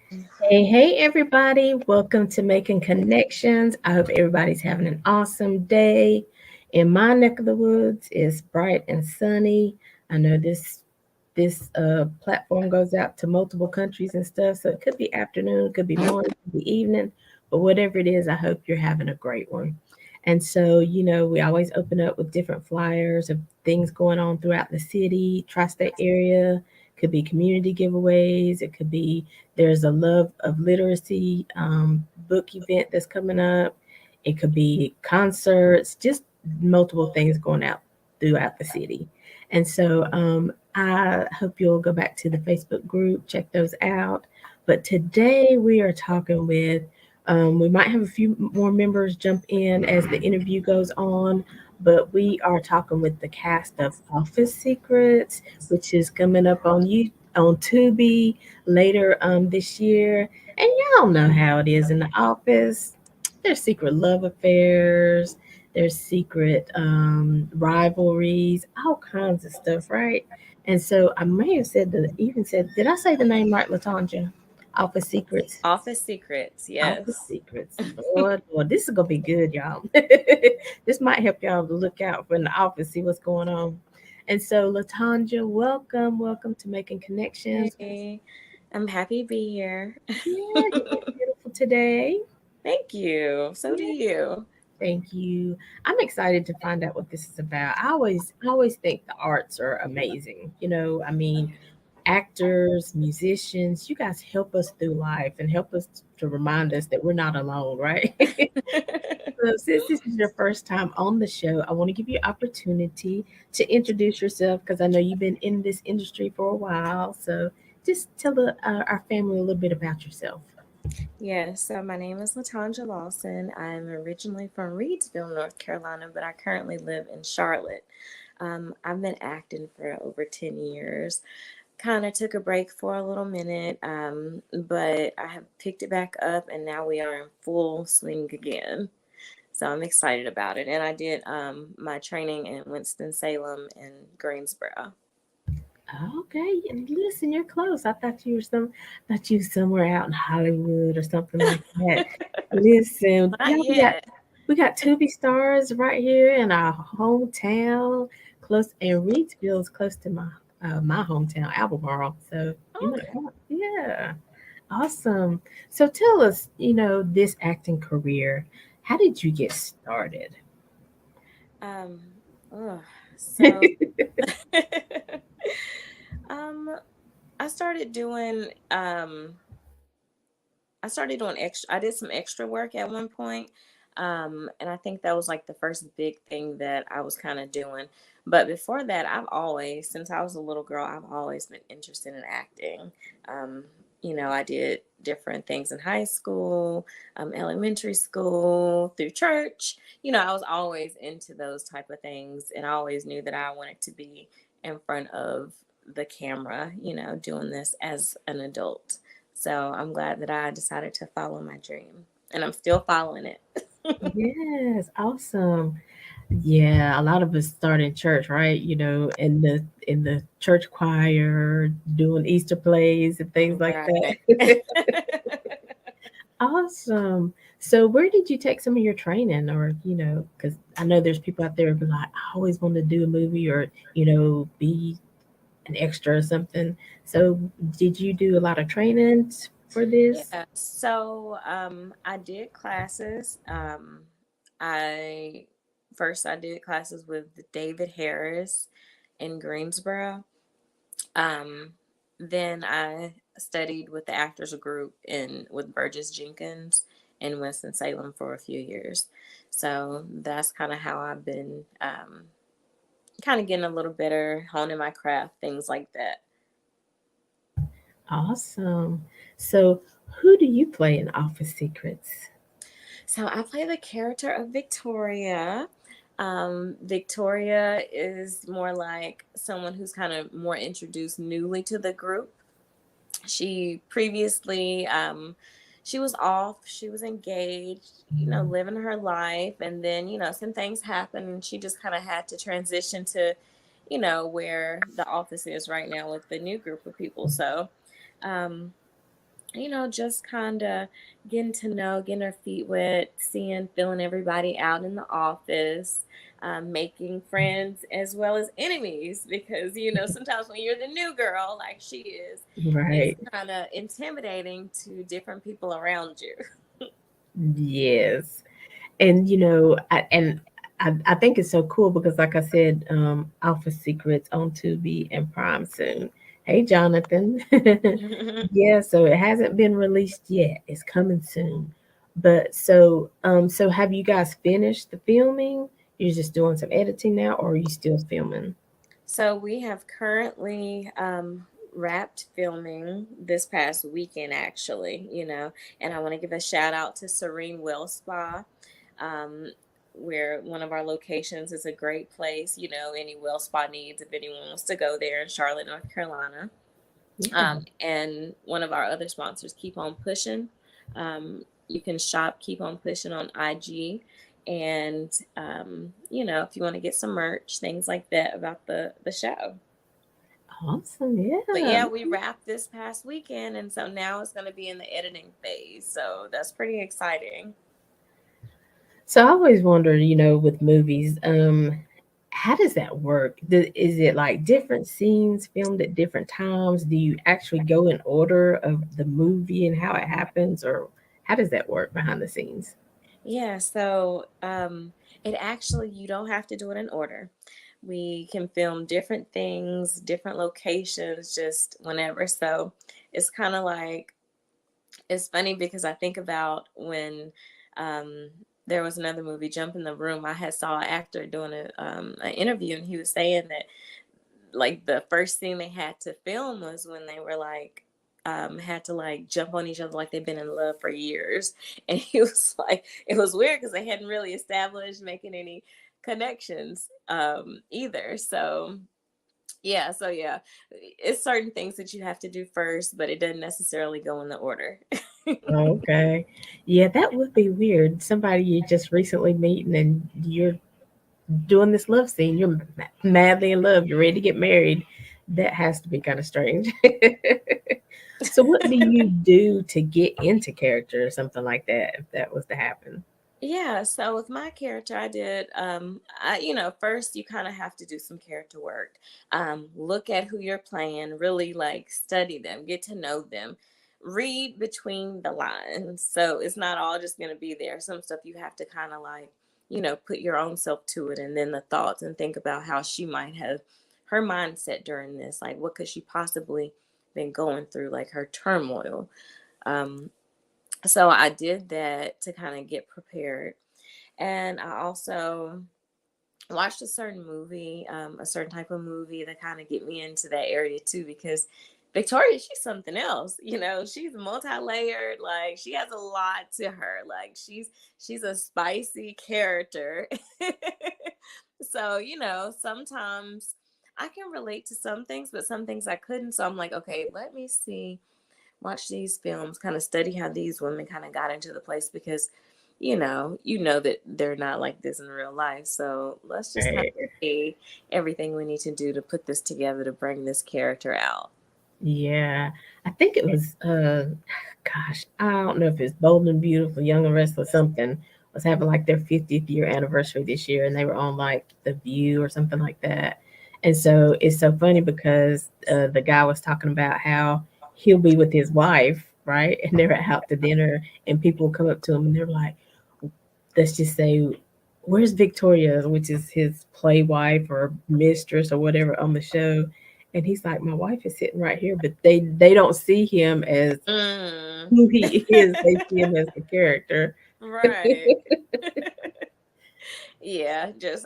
Hey, everybody. Welcome to Making Connections. I hope everybody's having an awesome day. In my neck of the woods, it's bright and sunny. I know this platform goes out to multiple countries and stuff, so it could be afternoon, it could be morning, it could be evening, but whatever it is, I hope you're having a great one. And so, we always open up with different flyers of things going on throughout the city, tri-state area. Could be community giveaways. It could be there's a love of literacy book event that's coming up. It could be concerts, just multiple things going out throughout the city. And so I hope you'll go back to the Facebook group, check those out. But today we are talking with, we might have a few more members jump in as the interview goes on, but we are talking with the cast of Office Secrets, which is coming up on Tubi later this year. And y'all know how it is in the office. There's secret love affairs, there's secret rivalries, all kinds of stuff, right? And so I may have said that, even said, did I say the name right, Latanja? Office Secrets. Office Secrets, Office yes. Secrets. Lord, this is gonna be good, y'all. This might help y'all to look out for in the office, see what's going on. And so, Latanja, welcome to Making Connections. Hey, I'm happy to be here. Yeah, you look beautiful today. Thank you. So do Yeah, you. thank you. I'm excited to find out what this is about. I always think the arts are amazing. I mean, actors, musicians, you guys help us through life and help us to remind us that we're not alone, right? So, since this is your first time on the show, I want to give you opportunity to introduce yourself because I know you've been in this industry for a while. So, just tell our family a little bit about yourself. Yes, so my name is Latanja Lawson. I'm originally from Reedsville, North Carolina, but I currently live in Charlotte. I've been acting for over 10 years. Kind of took a break for a little minute, but I have picked it back up and now we are in full swing again. So I'm excited about it. And I did my training in Winston-Salem and Greensboro. Okay, and listen, you're close. Thought you were somewhere out in Hollywood or something like that. Listen, Not yeah, yet. we got Tubi stars right here in our hometown, close, and Reedsville is close to my hometown, Albemarle. So you might Okay. want, yeah, awesome. So tell us, this acting career, how did you get started? Um, ugh, so um I started doing extra. I did some extra work at one point. And I think that was like the first big thing that I was kind of doing. But before that, since I was a little girl, I've always been interested in acting. Um, I did different things in high school, elementary school, through church. I was always into those type of things, and I always knew that I wanted to be in front of the camera, doing this as an adult. So I'm glad that I decided to follow my dream, and I'm still following it. Yes, awesome. Yeah, a lot of us start in church, right? In the church choir, doing Easter plays and things like Right. that. Awesome. So, where did you take some of your training, or because I know there's people out there who be like, I always want to do a movie, or be an extra or something. So, did you do a lot of trainings for this? Yeah. So I did classes. I I did classes with David Harris in Greensboro. Um, then I studied with the actors group in with Burgess Jenkins in Winston Salem for a few years. So that's kind of how I've been kind of getting a little better, honing my craft, things like that. Awesome. So, who do you play in Office Secrets? So I play the character of Victoria. Victoria is more like someone who's kind of more introduced newly to the group. She previously, she was off, she was engaged, living her life. And then, some things happened and she just kind of had to transition to, where the office is right now with the new group of people. So, um, just kind of getting to know, getting our feet wet, seeing, feeling everybody out in the office, making friends as well as enemies. Because, sometimes when you're the new girl, like she is, it's Right. kind of intimidating to different people around you. Yes. And I think it's so cool because, like I said, Alpha Secrets on Tubi and Prime soon. Hey, Jonathan. Yeah, so it hasn't been released yet. It's coming soon. But so have you guys finished the filming? You're just doing some editing now, or are you still filming? So we have currently wrapped filming this past weekend, actually, and I want to give a shout out to Serene Well Spa, um, where one of our locations is a great place. Any well spa needs if anyone wants to go there in Charlotte, North Carolina. Yeah. And one of our other sponsors, Keep On Pushing. You can shop Keep On Pushing on IG. And, if you want to get some merch, things like that about the show. Awesome. But Yeah. yeah, we wrapped this past weekend. And so now it's going to be in the editing phase. So that's pretty exciting. So I always wondered, with movies, how does that work? Is it like different scenes filmed at different times? Do you actually go in order of the movie and how it happens, or how does that work behind the scenes? Yeah, so it actually, you don't have to do it in order. We can film different things, different locations, just whenever. So it's kind of like, it's funny because I think about when um, there was another movie, Jump in the Room. I had saw an actor doing an interview, and he was saying that like the first thing they had to film was when they were like had to like jump on each other like they've been in love for years. And he was like, it was weird because they hadn't really established making any connections either. So yeah, it's certain things that you have to do first, but it doesn't necessarily go in the order. Okay. Yeah, that would be weird. Somebody you just recently meeting and you're doing this love scene. You're madly in love. You're ready to get married. That has to be kind of strange. So, what do you do to get into character or something like that if that was to happen? Yeah, so with my character, I did, first you kind of have to do some character work. Look at who you're playing, really like study them, get to know them, read between the lines. So it's not all just going to be there. Some stuff you have to kind of like, put your own self to it, and then the thoughts, and think about how she might have her mindset during this. Like, what could she possibly been going through, like her turmoil. Um, so I did that to kind of get prepared. And I also watched a certain movie, a certain type of movie that kind of get me into that area too, because Victoria, she's something else. She's multi-layered. Like she has a lot to her. Like she's a spicy character. So, sometimes I can relate to some things, but some things I couldn't. So I'm like, okay, let me see, watch these films, kind of study how these women kind of got into the place, because you know that they're not like this in real life. So let's just kind of Right. see everything we need to do to put this together to bring this character out. Yeah. I think it was gosh, I don't know if it's Bold and Beautiful, Young and Restless something was having like their 50th year anniversary this year and they were on like The View or something like that. And so it's so funny because the guy was talking about how he'll be with his wife, right? And they're out to dinner and people will come up to him and they're like, let's just say, where's Victoria, which is his play wife or mistress or whatever on the show. And he's like, my wife is sitting right here, but they don't see him as Mm. who he is. They see him as the character. Right. Yeah, just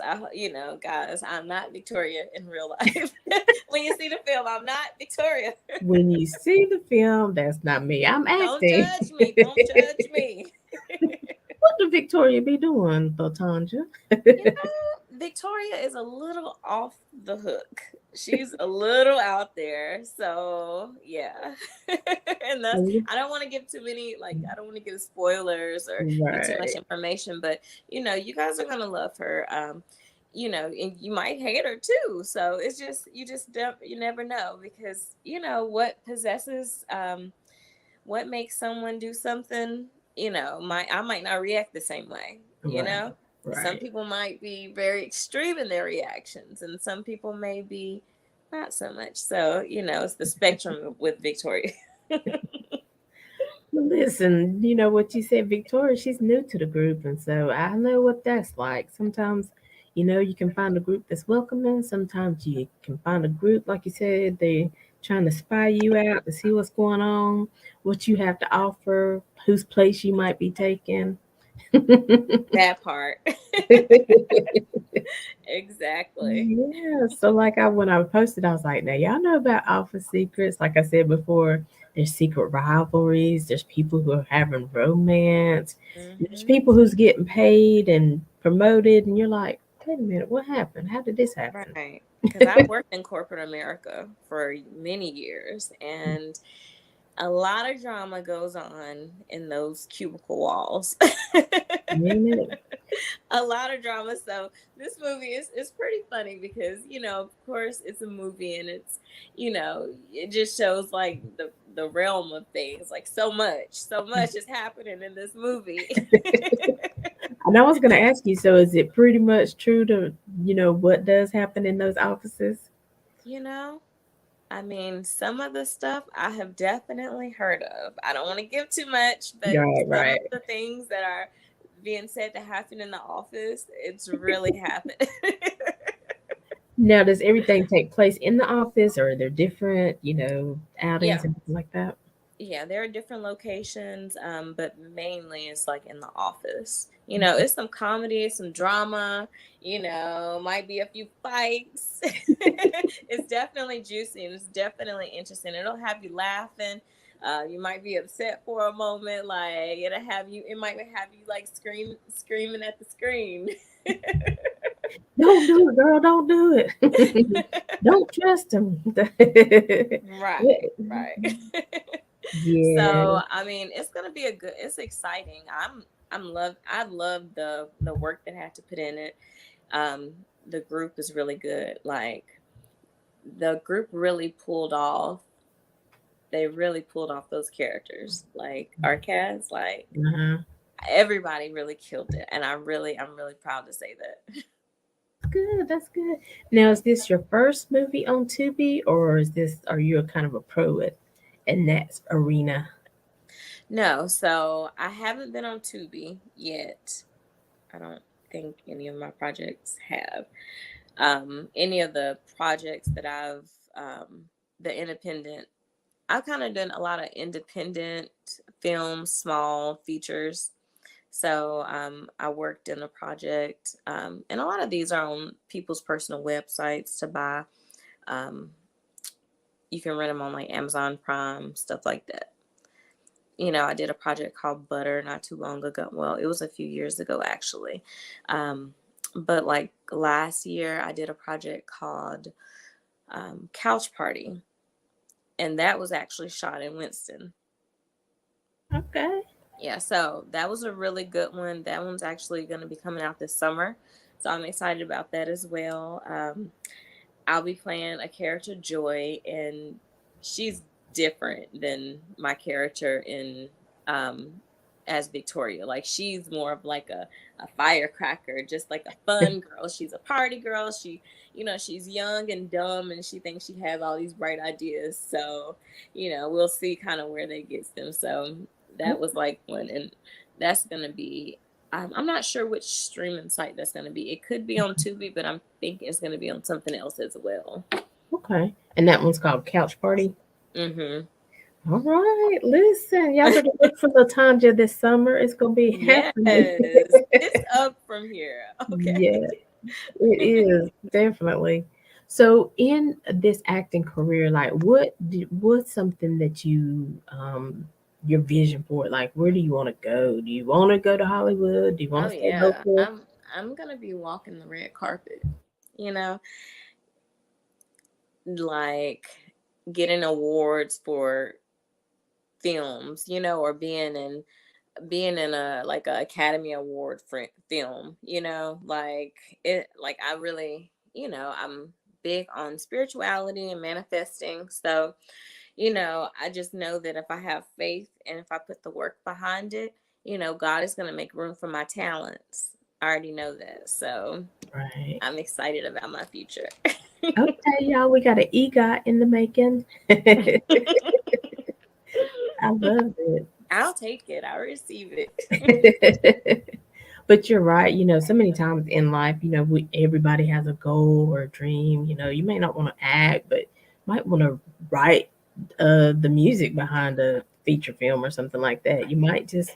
guys, I'm not Victoria in real life. When you see the film, I'm not Victoria. When you see the film, that's not me. I'm Don't acting. judge me. Don't judge me. What would Victoria be doing, Latanja? Victoria is a little off the hook. She's a little out there. So, yeah. And that's, I don't want to give too many, like, I don't want to give spoilers or give too much Right. information, but, you guys are going to love her. And you might hate her too. So it's just, you just don't, you never know, because, what possesses, what makes someone do something, I might not react the same way, Right. some Right. people might be very extreme in their reactions, and some people may be not so much. So, it's the spectrum with Victoria. Listen, you know what you said, Victoria, she's new to the group, and so I know what that's like. Sometimes, you can find a group that's welcoming. Sometimes you can find a group, like you said, they trying to spy you out to see what's going on, what you have to offer, whose place you might be taking. That part. Exactly. Yeah, so like when I posted, I was like, now y'all know about office secrets. Like I said before, there's secret rivalries, there's people who are having romance, there's Hmm. people who's getting paid and promoted, and you're like, wait a minute, what happened? How did this happen? Right. Because I've worked in corporate America for many years, and a lot of drama goes on in those cubicle walls. Ain't it? A lot of drama. So this movie is pretty funny because, of course it's a movie, and it just shows like the realm of things. Like so much is happening in this movie. And I was gonna ask you, so is it pretty much true to, what does happen in those offices? you know, I mean, some of the stuff I have definitely heard of. I don't want to give too much, but Right, some of right. the things that are being said to happen in the office, it's really happened. Now, does everything take place in the office, or are there different, outings Yeah. and things like that? Yeah, there are different locations, but mainly it's like in the office. It's some comedy, some drama, might be a few fights. It's definitely juicy, and it's definitely interesting. It'll have you laughing. You might be upset for a moment, like it might have you like screaming at the screen. Don't do it, girl. Don't do it. Don't trust him. Right, right. Yeah. So, I mean, it's exciting. I love the work that I had to put in it. Um, the group is really good. Like the group really pulled off. They really pulled off those characters. Like our cast, like Uh-huh. everybody really killed it, and I'm really proud to say that. Good. That's good. Now, is this your first movie on Tubi, or are you a kind of a pro in that arena? No, so I haven't been on Tubi yet. I don't think any of my projects have. Any of the projects that the independent, I've kind of done a lot of independent films, small features. So I worked in a project, and a lot of these are on people's personal websites to buy. Um, you can rent them on like Amazon Prime, stuff like that. I did a project called Butter not too long ago. Well, it was a few years ago actually. Um, but like last year, I did a project called Couch Party, and that was actually shot in Winston. Okay. Yeah, so that was a really good one. That one's actually going to be coming out this summer, so I'm excited about that as well. I'll be playing a character, Joy, and she's different than my character in um, as Victoria. Like she's more of like a firecracker, just like a fun girl. She's a party girl. She's young and dumb, and she thinks she has all these bright ideas. So, we'll see kind of where that gets them. So that was like one, and that's gonna be. I'm not sure which streaming site that's going to be. It could be on Tubi, but I'm thinking it's going to be on something else as well. Okay. And that one's called Couch Party. Mm-hmm. All right. Listen, y'all better look for Latanja this summer. It's gonna be Yes, happening. it's up from here. Okay. Yeah, it is definitely. So, in this acting career, like, what's something that your vision for it? Like, where do you want to go? Do you want to go to Hollywood? Do you want Oh to stay yeah, local? I'm gonna be walking the red carpet. You know, like getting awards for films. Or being in a like a Academy Award for film. Like it. Like I really. I'm big on spirituality and manifesting. So I just know that if I have faith and if I put the work behind it, God is going to make room for my talents. I already know that. So Right. I'm excited about my future. Okay, y'all, we got an EGOT in the making. I love I'll take it. I'll receive it. it. But you're right. So many times in life, everybody has a goal or a dream. You may not want to act, but might want to write the music behind a feature film or something like that. You might just,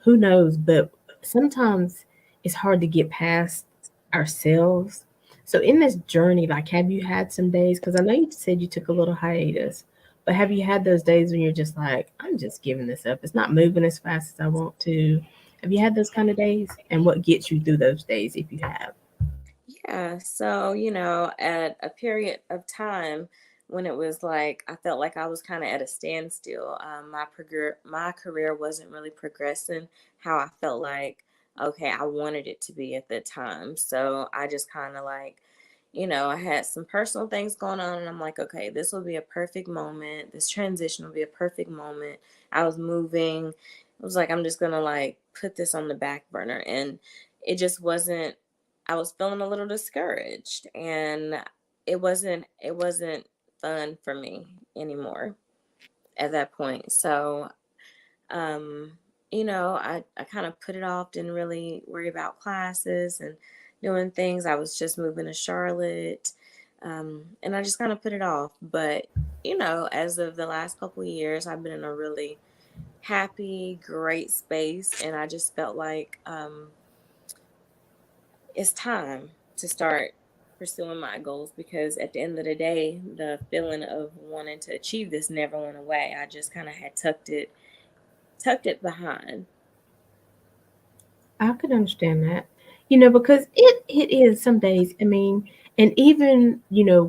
who knows? But sometimes it's hard to get past ourselves. So in this journey, like, have you had some days? Because I know you said you took a little hiatus, but have you had those days when you're just like, I'm just giving this up. It's not moving as fast as I want to. Have you had those kind of days? And what gets you through those days if you have? Yeah. So, at a period of time when it was like I felt like I was kind of at a standstill. My career wasn't really progressing how I felt like okay, I wanted it to be at the time. So I just kind of like, I had some personal things going on, and I'm like, okay, this will be a perfect moment. This transition will be a perfect moment. I was moving. It was like I'm just gonna like put this on the back burner, and it just wasn't. I was feeling a little discouraged, and it wasn't fun for me anymore at that point. So, um, I kind of put it off, didn't really worry about classes and doing things. I was just moving to Charlotte. And I just kind of put it off. But, as of the last couple of years, I've been in a really happy, great space. And I just felt like it's time to start pursuing my goals, because at the end of the day, the feeling of wanting to achieve this never went away. I just kind of had tucked it behind. I could understand that. Because it is some days, I mean, and even,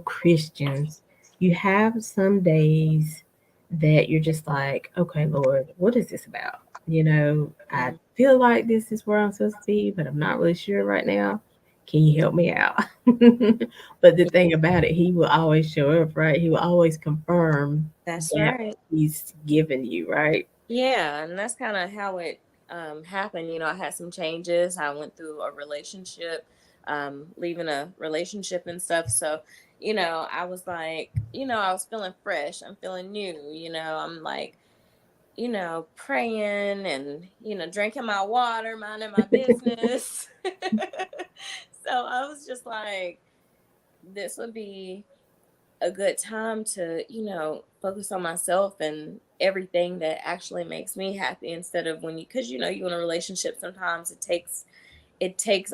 Christians, you have some days that you're just like, okay, Lord, what is this about? I Mm, feel like this is where I'm supposed to be, but I'm not really sure right now. Can you help me out? But the thing about it, he will always show up, right? He will always confirm that's that right. he's given you, right? Yeah, and that's kind of how it happened. I had some changes. I went through a relationship, leaving a relationship and stuff. So, I was like, I was feeling fresh. I'm feeling new. I'm like, praying and, drinking my water, minding my business. So I was just like, this would be a good time to, focus on myself and everything that actually makes me happy, instead of when because you in a relationship, sometimes it takes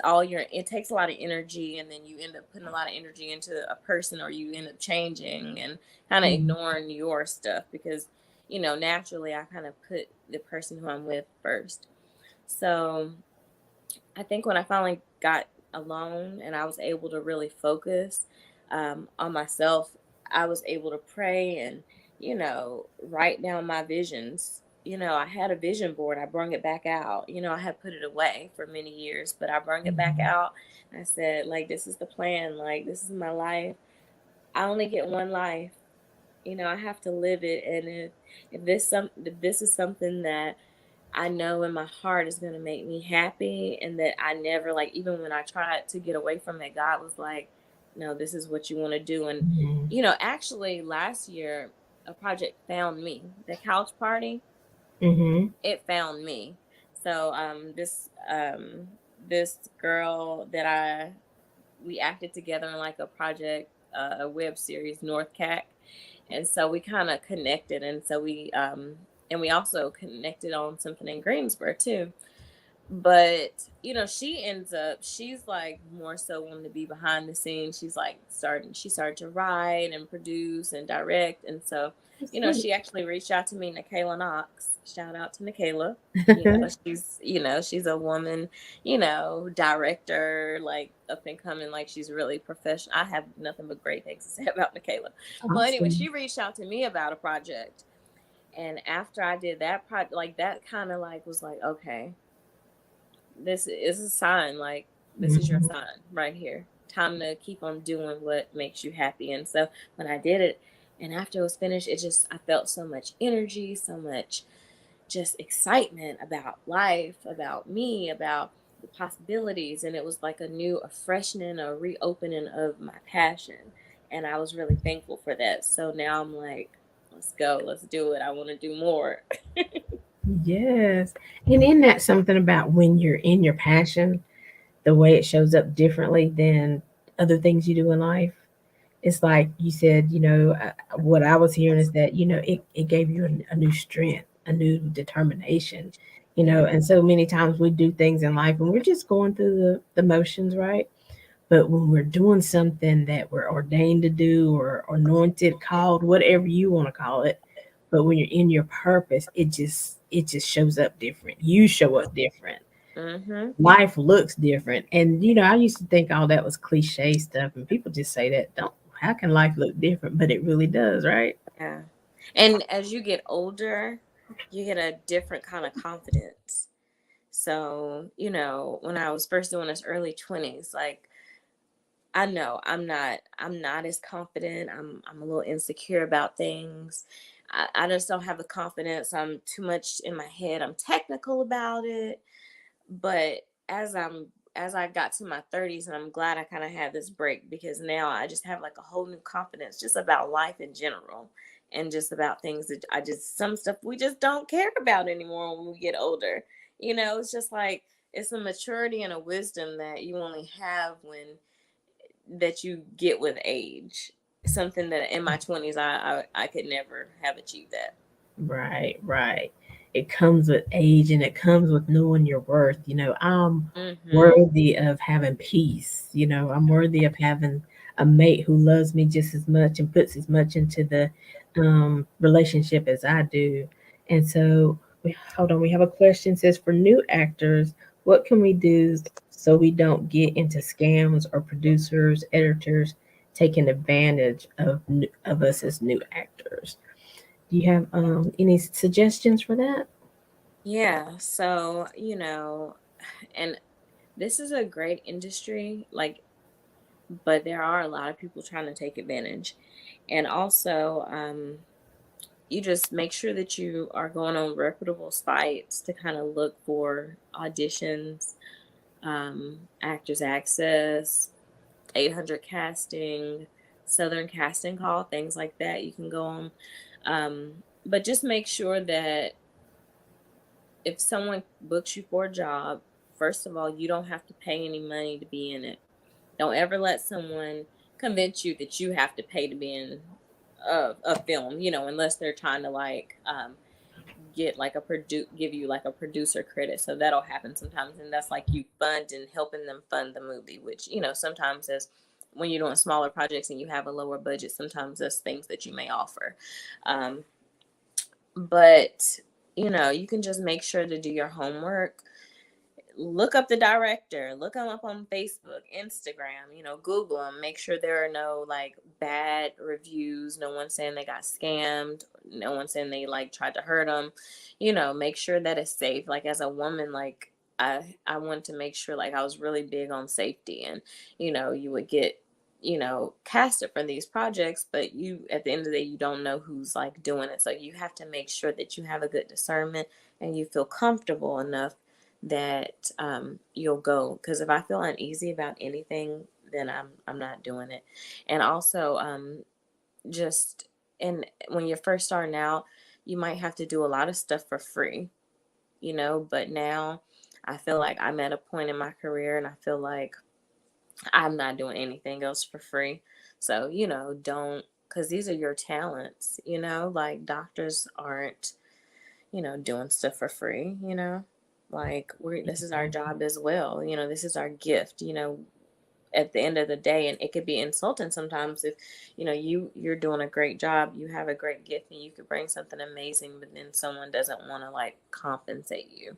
a lot of energy, and then you end up putting a lot of energy into a person, or you end up changing and kind of Mhm. ignoring your stuff, because naturally I kind of put the person who I'm with first. So I think when I finally got alone and I was able to really focus on myself, I was able to pray and, write down my visions. I had a vision board. I brung it back out. I had put it away for many years, but I brung it back Mhm. out. I said, like, this is the plan. Like, this is my life. I only get one life. I have to live it. And if this is something that I know in my heart is going to make me happy, and that I never, like, even when I tried to get away from it, God was like, no, this is what you want to do. And Mhm. actually last year a project found me. The couch party, Mhm. it found me. So this girl that I we acted together in like a project, a web series, North Cac, and so we kind of connected, and so we also connected on something in Greensboro too. But she's like more so wanting to be behind the scenes. She started to write and produce and direct. And so That's sweet. she actually reached out to me, Nikayla Knox. Shout out to Nikayla. She's a woman, director, like up and coming. Like, she's really professional. I have nothing but great things to say about Nikayla. Well, anyway, Awesome. she reached out to me about a project, and after I did that project, like, that kind of like was like, okay, this is a sign. Like, this is your Mhm. sign right here. Time to keep on doing what makes you happy. And so when I did it, And after it was finished, I felt so much energy, so much just excitement about life, about me, about the possibilities. And it was like a freshening, a reopening of my passion. And I was really thankful for that. So now I'm like, let's go, let's do it. I want to do more. Yes. And isn't that something about when you're in your passion, the way it shows up differently than other things you do in life? It's like you said, what I was hearing is that, it gave you a new strength, a new determination, Yeah. and so many times we do things in life and we're just going through the motions, right? But when we're doing something that we're ordained to do or anointed, called, whatever you want to call it, but when you're in your purpose, it just shows up different. You show up different. Mm-hmm. Life looks different. And I used to think all that was cliche stuff, and people just say that. Don't How can life look different? But it really does, right? Yeah. And as you get older, you get a different kind of confidence. So, when I was first doing this early 20s, like I know I'm not as confident. I'm a little insecure about things. I just don't have the confidence. I'm too much in my head. I'm technical about it. But as I got to my 30s, and I'm glad I kind of had this break, because now I just have like a whole new confidence just about life in general, and just about things that some stuff we just don't care about anymore when we get older. It's just like it's a maturity and a wisdom that you only have when that you get with age. Something that in my 20s I could never have achieved that. Right, right. It comes with age and it comes with knowing your worth. I'm Mhm. worthy of having peace. I'm worthy of having a mate who loves me just as much and puts as much into the relationship as I do. And so, hold on, we have a question. It says, for new actors, what can we do so we don't get into scams or producers, editors taking advantage of us as new actors? Do you have any suggestions for that? Yeah, so, and this is a great industry, like, but there are a lot of people trying to take advantage. And also, you just make sure that you are going on reputable sites to kind of look for auditions, Actors Access, 800 Casting, Southern Casting Call, things like that. You can go on. But just make sure that if someone books you for a job, first of all, you don't have to pay any money to be in it. Don't ever let someone convince you that you have to pay to be in a film, unless they're trying to like get like give you like a producer credit. So that'll happen sometimes, and that's like you funding helping them fund the movie, which sometimes as when you're doing smaller projects and you have a lower budget, sometimes there's things that you may offer. Um, but you can just make sure to do your homework, look up the director, look them up on Facebook, Instagram, Google them, make sure there are no like bad reviews, no one saying they got scammed, no one saying they like tried to hurt them, make sure that it's safe. Like as a woman, like I wanted to make sure, like I was really big on safety, and you would get casted for these projects, but you at the end of the day you don't know who's like doing it, so you have to make sure that you have a good discernment and you feel comfortable enough that you'll go. Because if I feel uneasy about anything, then I'm not doing it. And also, just and when you're first starting out, you might have to do a lot of stuff for free, But now, I feel like I'm at a point in my career, and I feel like I'm not doing anything else for free. So don't, because these are your talents, Like doctors aren't doing stuff for free, Like this is our job as well, this is our gift, at the end of the day. And it could be insulting sometimes if, you're doing a great job, you have a great gift, and you could bring something amazing, but then someone doesn't want to like compensate you.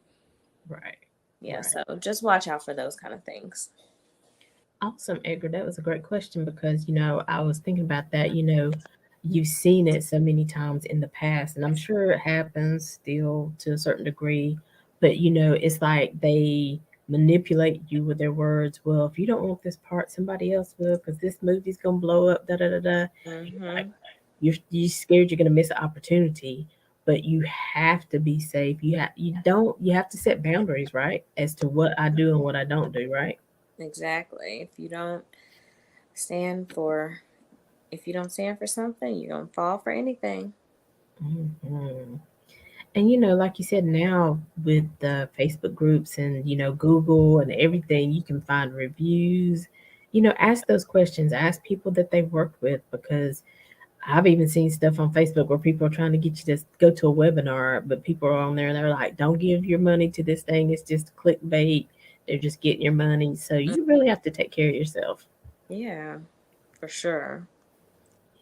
Right, Yeah, right. so just watch out for those kind of things. Awesome, Edgar. That was a great question because, I was thinking about that. You've seen it so many times in the past, and I'm sure it happens still to a certain degree. But, it's like they manipulate you with their words. Well, if you don't want this part, somebody else will, because this movie's going to blow up, da da da da. Mm-hmm. you're scared you're going to miss an opportunity, but you have to be safe. You have to set boundaries, right, as to what I do and what I don't do, right? Exactly. Stand for if you don't stand for something, you're gonna fall for anything. Hmm. And like you said, now with the Facebook groups and Google and everything, you can find reviews. Ask those questions. Ask people that they've worked with, because I've even seen stuff on Facebook where people are trying to get you to go to a webinar, but people are on there and they're like, "Don't give your money to this thing. It's just clickbait. They're just getting your money." So Mm, you really have to take care of yourself. yeah, for sure.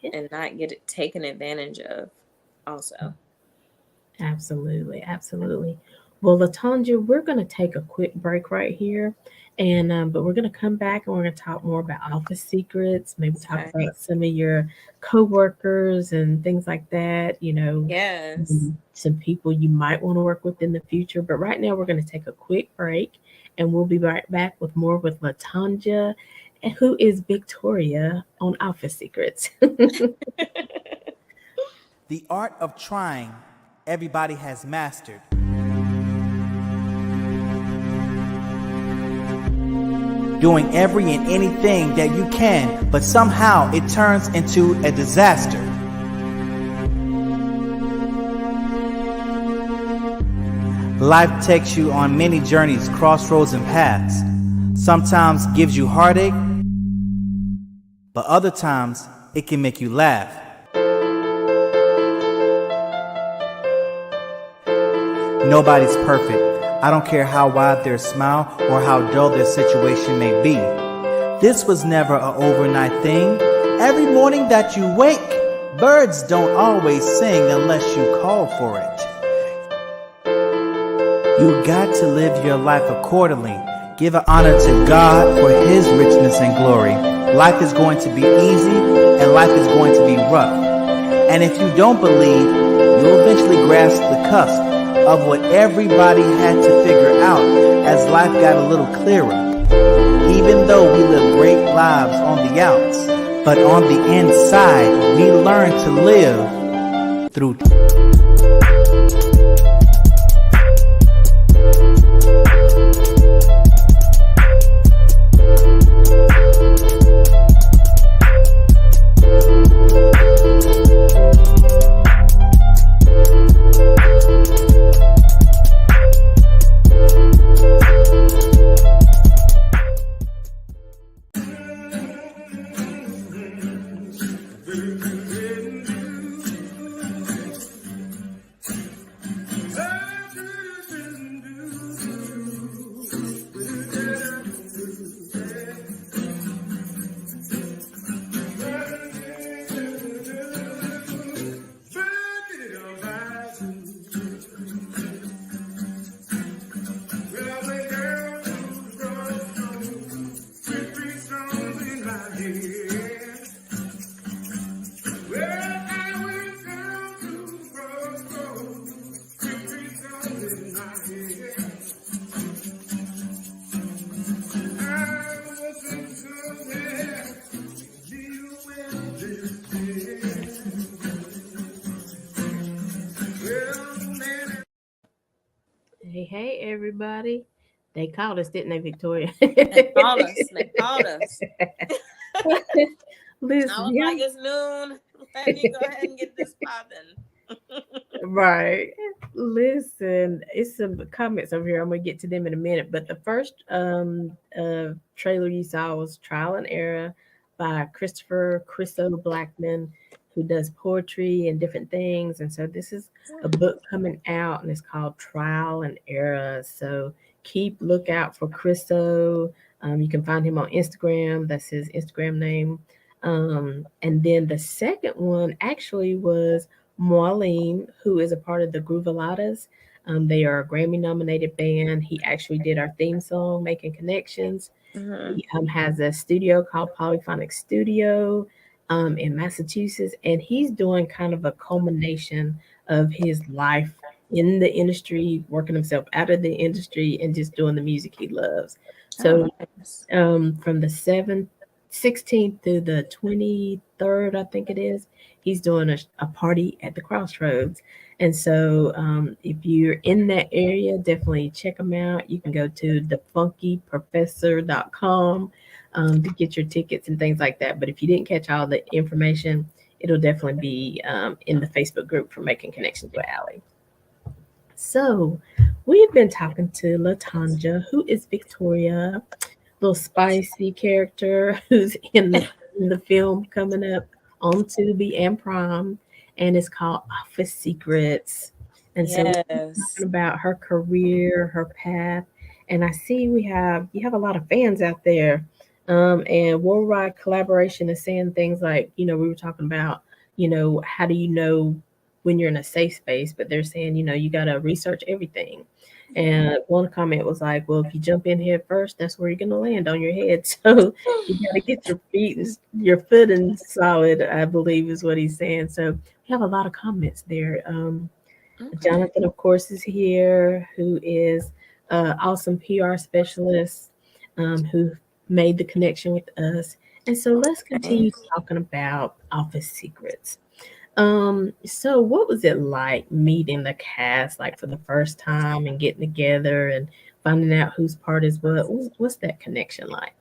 Yeah. And not get it taken advantage of also. Absolutely, absolutely. Well, Latanja, we're going to take a quick break right here, and but we're going to come back and we're going to talk more about office secrets. Maybe talk Okay. about some of your coworkers and things like that. Yes. Some people you might want to work with in the future. But right now, we're going to take a quick break, and we'll be right back with more with Latanja, and who is Victoria on Office Secrets. The art of trying, everybody has mastered. Doing every and anything that you can, but somehow it turns into a disaster. Life takes you on many journeys, crossroads, and paths. Sometimes gives you heartache, but other times it can make you laugh. Nobody's perfect. I don't care how wide their smile or how dull their situation may be. This was never an overnight thing. Every morning that you wake, birds don't always sing unless you call for it. You got to live your life accordingly. Give an honor to God for His richness and glory. Life is going to be easy and life is going to be rough. And if you don't believe, you'll eventually grasp the cusp of what everybody had to figure out as life got a little clearer. Even though we live great lives on the outs, but on the inside, we learn to live through. Hey, hey, everybody. They called us, didn't they, Victoria? They called us. They called us. I Listen, was yeah, like, it's noon. Let me go ahead and get this popping. right. Listen, it's some comments over here. I'm gonna get to them in a minute. But the first trailer you saw was Trial and Error by Christopher Chriso Blackman, who does poetry and different things. And so this is a book coming out, and it's called Trial and Error. So keep lookout for Chriso. You can find him on Instagram. That's his Instagram name. And then the second one actually was Marlene, who is a part of the Groovaladas. They are a Grammy nominated band. He actually did our theme song, Making Connections. Mm-hmm. He has a studio called Polyphonic Studio in Massachusetts, and he's doing kind of a culmination of his life in the industry, working himself out of the industry, and just doing the music he loves. Oh, So nice. from the 16th through the 23rd, I think it is. He's doing a party at the Crossroads. And so if you're in that area, definitely check him out. You can go to thefunkyprofessor.com to get your tickets and things like that. But if you didn't catch all the information, it'll definitely be in the Facebook group for Making Connections with Aly. So we've been talking to Latanja, who is Victoria, little spicy character who's in the film coming up on Tubi and Prime, and it's called Office Secrets. And so we're talking Yes. about her career, her path, and I see we have you have a lot of fans out there. And worldwide collaboration is saying things like, we were talking about, how do you know when you're in a safe space? But they're saying, you got to research everything. And one comment was like, "Well, if you jump in head first, that's where you're gonna land on your head. So you got to get your your footing solid." I believe is what he's saying. So we have a lot of comments there. Okay. Jonathan, of course, is here, who is awesome PR specialist, who made the connection with us. And so let's Okay. continue talking about Office Secrets. So what was it like meeting the cast like for the first time and getting together and finding out whose part is what? What's that connection like?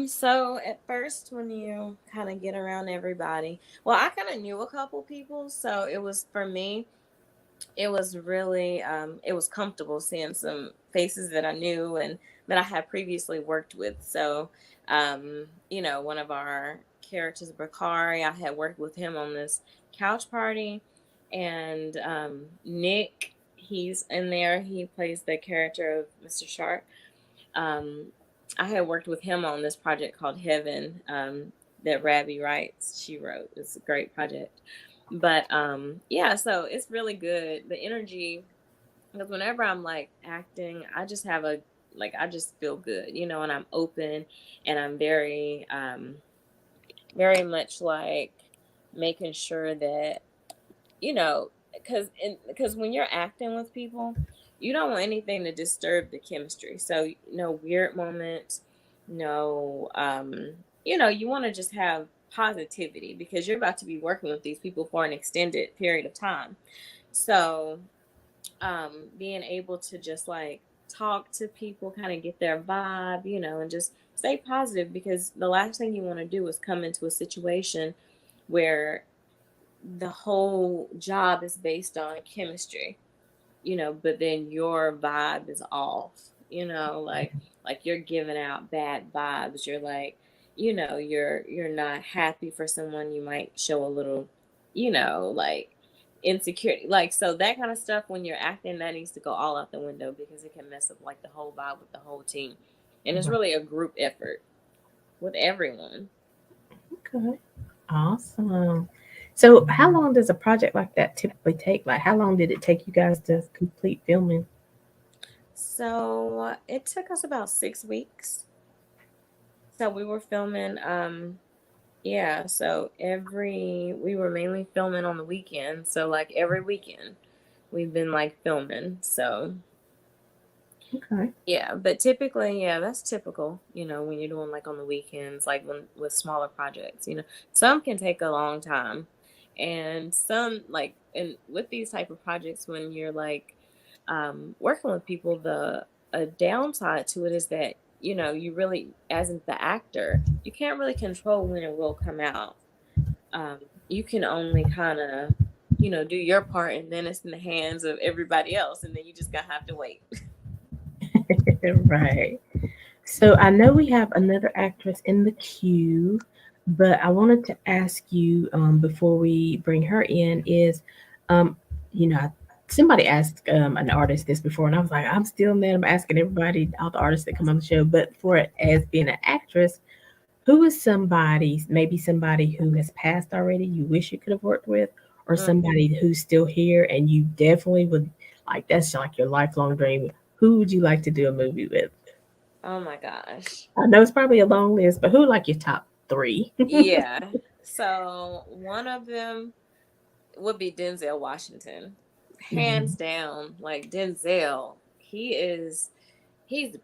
So at first when you kind of get around everybody, well, I kind of knew a couple people, so it was for me, it was really it was comfortable seeing some faces that I knew and that I had previously worked with. So one of our characters, Bakari, I had worked with him on this couch party, and Nick, he's in there. He plays the character of Mr. Shark. um, I had worked with him on this project called Heaven, that Rabbi writes. She wrote. It's a great project. But yeah, so it's really good. The energy, because whenever I'm like acting, I just have a I just feel good, and I'm open, and I'm very much like making sure that because when you're acting with people, you don't want anything to disturb the chemistry. So no weird moments, no you want to just have positivity because you're about to be working with these people for an extended period of time. So being able to just like talk to people, kind of get their vibe, and just stay positive, because the last thing you want to do is come into a situation where the whole job is based on chemistry, but then your vibe is off, like you're giving out bad vibes. You're like, you're not happy for someone. You might show a little, like insecurity. Like, so that kind of stuff when you're acting, that needs to go all out the window because it can mess up like the whole vibe with the whole team. And it's Right. really a group effort with everyone. Okay. Awesome. So how long does a project like that typically take? Like how long did it take you guys to complete filming? So it took us about 6 weeks. So we were filming, yeah, so we were mainly filming on the weekend. So like every weekend we've been like filming. So Okay. yeah, but typically, yeah, that's typical, when you're doing like on the weekends, like when with smaller projects, some can take a long time. And some like, and with these type of projects, when you're like working with people, the a downside to it is that, you really, as the actor, you can't really control when it will come out. um, you can only kind of, do your part, and then it's in the hands of everybody else, and then you just gonna have to wait. Right. So I know we have another actress in the queue, but I wanted to ask you before we bring her in is, um, you know, somebody asked an artist this before, and I was like, I'm still mad. I'm asking everybody, all the artists that come on the show, but for it as being an actress, who is somebody, maybe somebody who has passed already, you wish you could have worked with, or Mm. somebody who's still here and you definitely would like, that's like your lifelong dream? Who would you like to do a movie with? Oh my gosh. I know it's probably a long list, but who like your top three? Yeah. So one of them would be Denzel Washington. Hands Mhm. down, like Denzel, he's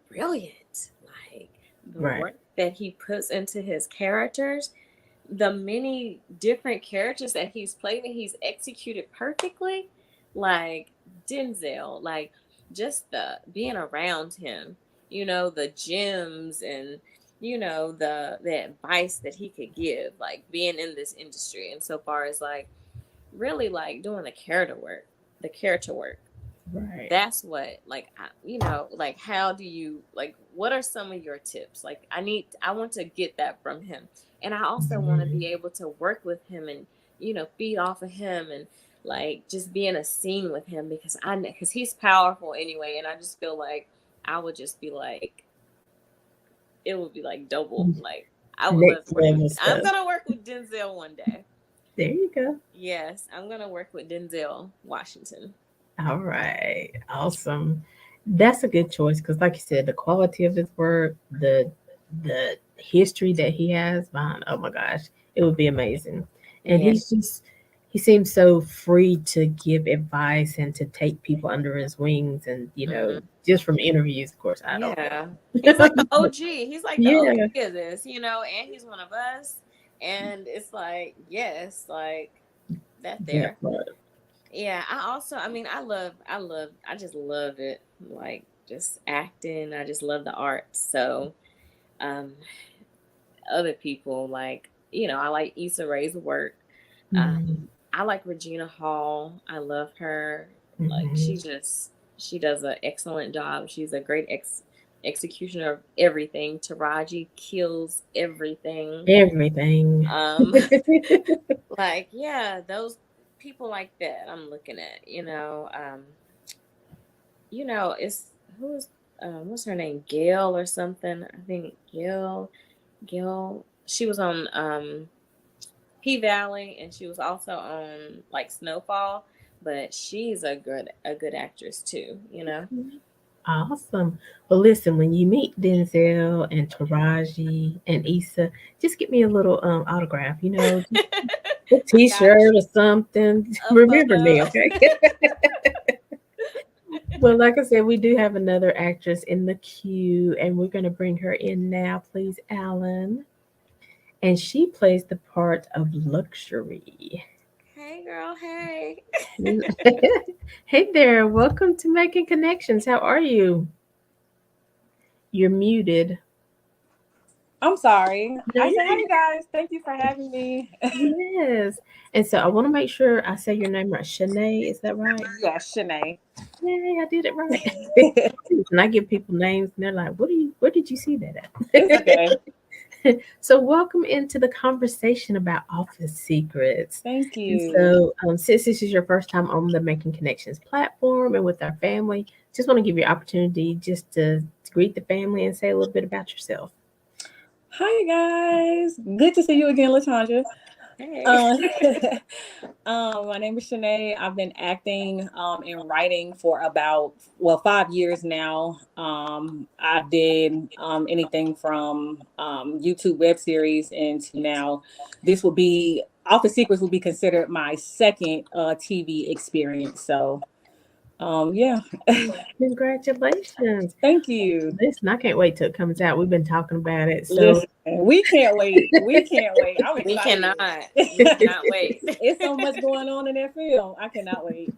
brilliant. Like the Right. work that he puts into his characters, the many different characters that he's played and he's executed perfectly, like Denzel, like just the being around him, the gems and the advice that he could give, like being in this industry, and so far as like really like doing the character work. Right. That's what, like, like, how do you, like, what are some of your tips? Like, I want to get that from him. And I also want to Mhm. be able to work with him and, feed off of him and, like, just be in a scene with him because he's powerful anyway. And I just feel like I would just be like, it would be like double. Like, I would love to Next work with, level I'm stuff. going to work with Denzel one day. There you go. Yes, I'm going to work with Denzel Washington. All right. Awesome. That's a good choice because, like you said, the quality of his work, the history that he has behind, oh my gosh, it would be amazing. And Yeah. he seems so free to give advice and to take people under his wings. And, Mhm. just from interviews, of course, I don't Yeah. He's like the know. OG. He's like the Yeah. OG of this, and he's one of us. And it's like, yes, like that there. That part. Yeah. I just love it. Like just acting. I just love the art. So, um, other people like, I like Issa Rae's work. Mhm. I like Regina Hall. I love her. Like Mhm. she does an excellent job. She's a great executioner of everything. Taraji kills everything. Everything. Um, like yeah, those people like that. I'm looking at. It's who's what's her name? Gail or something. I think Gail. Gail. She was on P Valley, and she was also on like Snowfall. But she's a good actress too. Awesome. Well, listen, when you meet Denzel and Taraji and Issa, just get me a little autograph, just a I got t-shirt or you. something. A Remember me, photo. okay? Well, like I said, we do have another actress in the queue, and we're going to bring her in now, please, Alan. And she plays the part of Luxury. Hey, girl. Hey. Hey there, welcome to Making Connections. How are you? You're muted. I'm sorry. No, I said, you're hey guys, thank you for having me. Yes. And so I want to make sure I say your name right. Shanae, is that right? Yes, Shanae. Yay, I did it right. And I give people names and they're like, where did you see that It's okay. at? So welcome into the conversation about office secrets. Thank And you. so since this is your first time on the Making Connections platform and with our family, just want to give you an opportunity just to greet the family and say a little bit about yourself. Hi guys. Good to see you again, Latanja. Hey. Um, my name is Shanae. I've been acting and writing for about 5 years now. I did anything from YouTube web series into now. This will be Office Secrets will be considered my second TV experience. So yeah. Congratulations. Thank you. Listen, I can't wait till it comes out. We've been talking about it. So Listen, we can't wait. We can't wait. I'm We excited. cannot. We cannot wait. It's so much going on in that film. I cannot wait.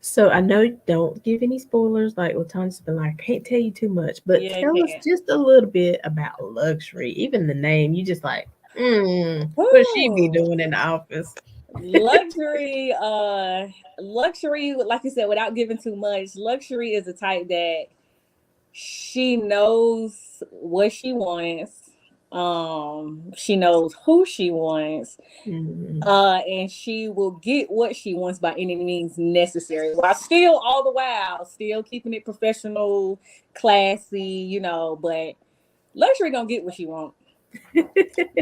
So I know don't give any spoilers. Like Latanya's been like, I can't tell you too much, but Yeah, tell us can't. just a little bit about Luxury. Even the name, you just like, what she be Woo. doing in the office? Luxury, luxury, like you said, without giving too much, luxury is the type that she knows what she wants. She knows who she wants. Mhm. And she will get what she wants by any means necessary, while still all the while still keeping it professional, classy, but luxury gonna get what she wants.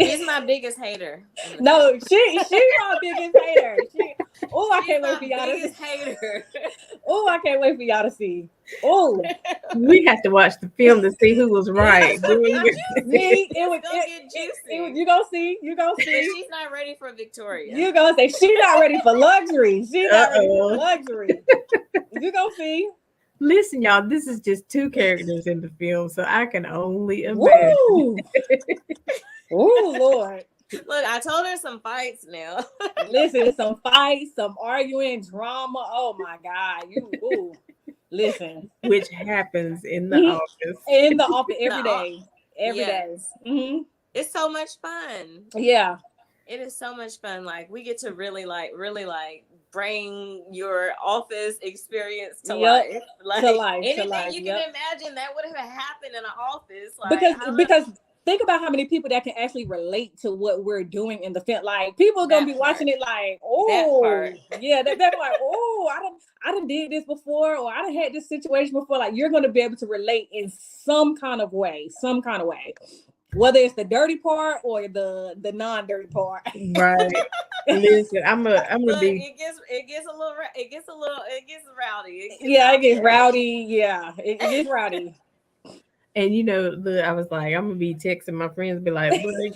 She's my biggest hater in the No, film. she my biggest hater. I She's can't wait my for y'all to biggest see. hater. I can't wait for y'all to see. Oh, We have to watch the film to see who was right. It's gonna get juicy. me, it was It's gonna get juicy. you gonna see, And she's not ready for Victoria. you gonna say she not ready for luxury. She not ready for Uh-oh. luxury. You gonna see. Listen, y'all, this is just two characters in the film, so I can only imagine. Woo! Ooh, Lord. Look, I told her some fights now. Listen, some fights, some arguing, drama. Oh my God. Ooh. Listen. Which happens in the Mhm. office. In the office every The- day. Every day. yes. Mm-hmm. It's so much fun. Yeah. It is so much fun. Like we get to really bring your office experience to Yep. life. Like To life. To anything life. you can Yep. imagine that would have happened in an office. Like Because I don't know. because think about how many people that can actually relate to what we're doing in the film. Like people are gonna be That watching part. it like, That oh part. yeah, they're like, oh, I done did this before, or I done had this situation before. Like you're gonna be able to relate in some kind of way, whether it's the dirty part or the non-dirty part. Right. Listen, I'm gonna Look, be, it gets a little it gets rowdy. It gets Yeah, it out gets there. rowdy. Yeah, it gets rowdy. and I was like, I'm gonna be texting my friends, be like, "Boy,